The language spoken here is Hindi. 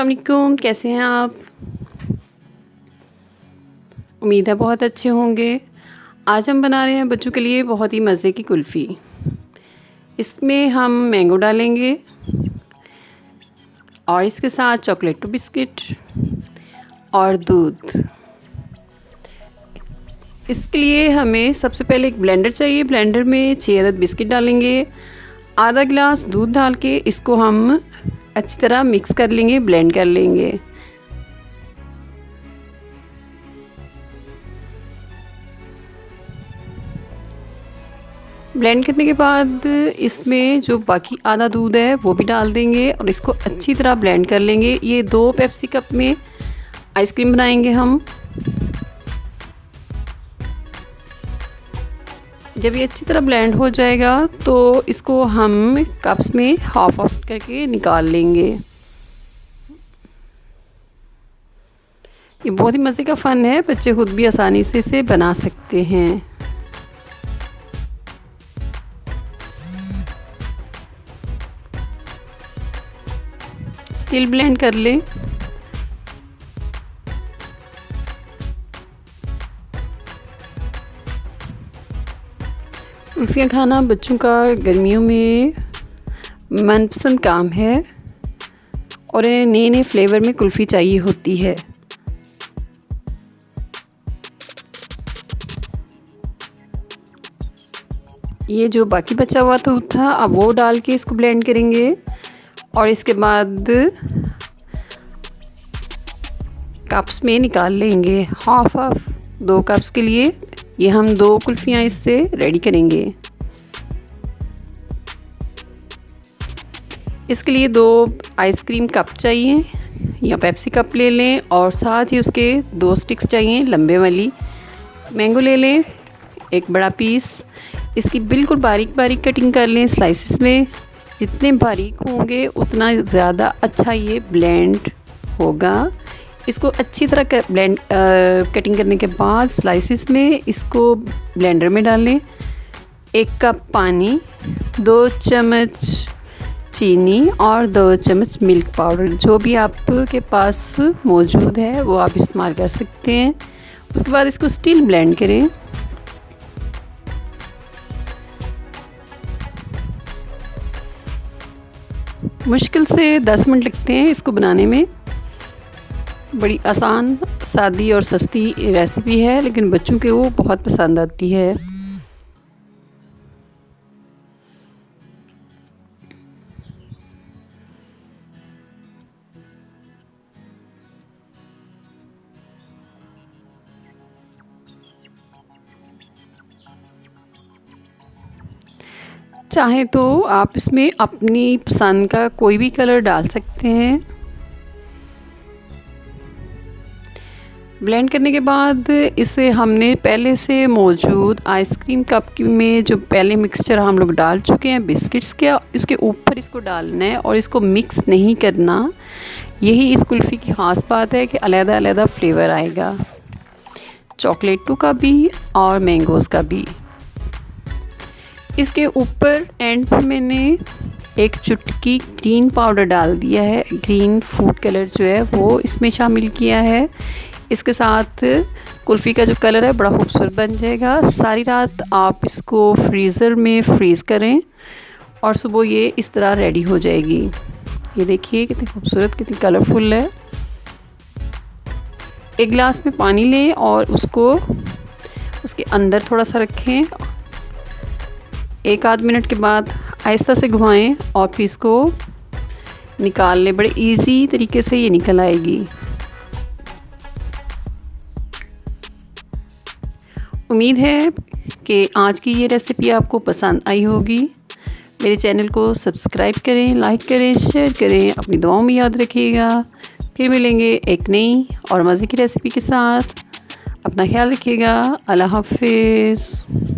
अस्सलामुअलैकुम, कैसे हैं आप? उम्मीद है बहुत अच्छे होंगे। आज हम बना रहे हैं बच्चों के लिए बहुत ही मज़े की कुल्फ़ी। इसमें हम मैंगो डालेंगे और इसके साथ चॉकलेटो बिस्किट और दूध। इसके लिए हमें सबसे पहले एक ब्लेंडर चाहिए। ब्लेंडर में 6 अदद बिस्किट डालेंगे। आधा गिलास दूध डाल के इसको हम अच्छी तरह मिक्स कर लेंगे, ब्लेंड कर लेंगे। ब्लेंड करने के बाद इसमें जो बाकी आधा दूध है वो भी डाल देंगे और इसको अच्छी तरह ब्लेंड कर लेंगे। ये 2 पेप्सी कप में आइसक्रीम बनाएंगे हम। जब ये अच्छी तरह ब्लेंड हो जाएगा तो इसको हम कप्स में हाफ ऑफ करके निकाल लेंगे। ये बहुत ही मज़े का फ़न है, बच्चे खुद भी आसानी से इसे बना सकते हैं। स्टिल ब्लेंड कर लें। कुल्फ़ियाँ खाना बच्चों का गर्मियों में मनपसंद काम है और इन्हें नए नए फ्लेवर में कुल्फ़ी चाहिए होती है। ये जो बाकी बचा हुआ दूध था अब वो डाल के इसको ब्लेंड करेंगे और इसके बाद कप्स में निकाल लेंगे। हाफ 2 कप्स के लिए ये हम 2 कुल्फ़ियाँ इससे रेडी करेंगे। इसके लिए 2 आइसक्रीम कप चाहिए या पेप्सी कप ले लें और साथ ही उसके 2 स्टिक्स चाहिए लंबे वाली। मैंगो ले लें एक बड़ा पीस, इसकी बिल्कुल बारीक बारीक कटिंग कर लें स्लाइसेस में। जितने बारीक होंगे उतना ज़्यादा अच्छा ये ब्लेंड होगा। इसको अच्छी तरह कटिंग करने के बाद स्लाइसिस में इसको ब्लेंडर में डालें। 1 कप पानी, 2 चम्मच चीनी और 2 चम्मच मिल्क पाउडर, जो भी आपके पास मौजूद है वो आप इस्तेमाल कर सकते हैं। उसके बाद इसको स्टिल ब्लेंड करें। मुश्किल से 10 मिनट लगते हैं इसको बनाने में। बड़ी आसान, सादी और सस्ती रेसिपी है, लेकिन बच्चों के वो बहुत पसंद आती है। चाहे तो आप इसमें अपनी पसंद का कोई भी कलर डाल सकते हैं। ब्लेंड करने के बाद इसे हमने पहले से मौजूद आइसक्रीम कप में जो पहले मिक्सचर हम लोग डाल चुके हैं बिस्किट्स के, इसके ऊपर इसको डालना है और इसको मिक्स नहीं करना। यही इस कुल्फ़ी की ख़ास बात है कि अलग-अलग फ्लेवर आएगा, चॉकलेटों का भी और मैंगोज़ का भी। इसके ऊपर एंड पर मैंने एक चुटकी ग्रीन पाउडर डाल दिया है। ग्रीन फूड कलर जो है वो इसमें शामिल किया है। इसके साथ कुल्फ़ी का जो कलर है बड़ा खूबसूरत बन जाएगा। सारी रात आप इसको फ्रीज़र में फ्रीज़ करें और सुबह ये इस तरह रेडी हो जाएगी। ये देखिए कितनी खूबसूरत, कितनी कलरफुल है। 1 गिलास में पानी लें और उसको उसके अंदर थोड़ा सा रखें। 1 आध मिनट के बाद आहिस्ता से घुमाएं और फिर इसको निकाल लें। बड़े इजी तरीके से ये निकल आएगी। उम्मीद है कि आज की ये रेसिपी आपको पसंद आई होगी। मेरे चैनल को सब्सक्राइब करें, लाइक करें, शेयर करें, अपनी दुआओं में याद रखिएगा। फिर मिलेंगे एक नई और मज़े की रेसिपी के साथ। अपना ख्याल रखिएगा। अल्लाह हाफ़िज़।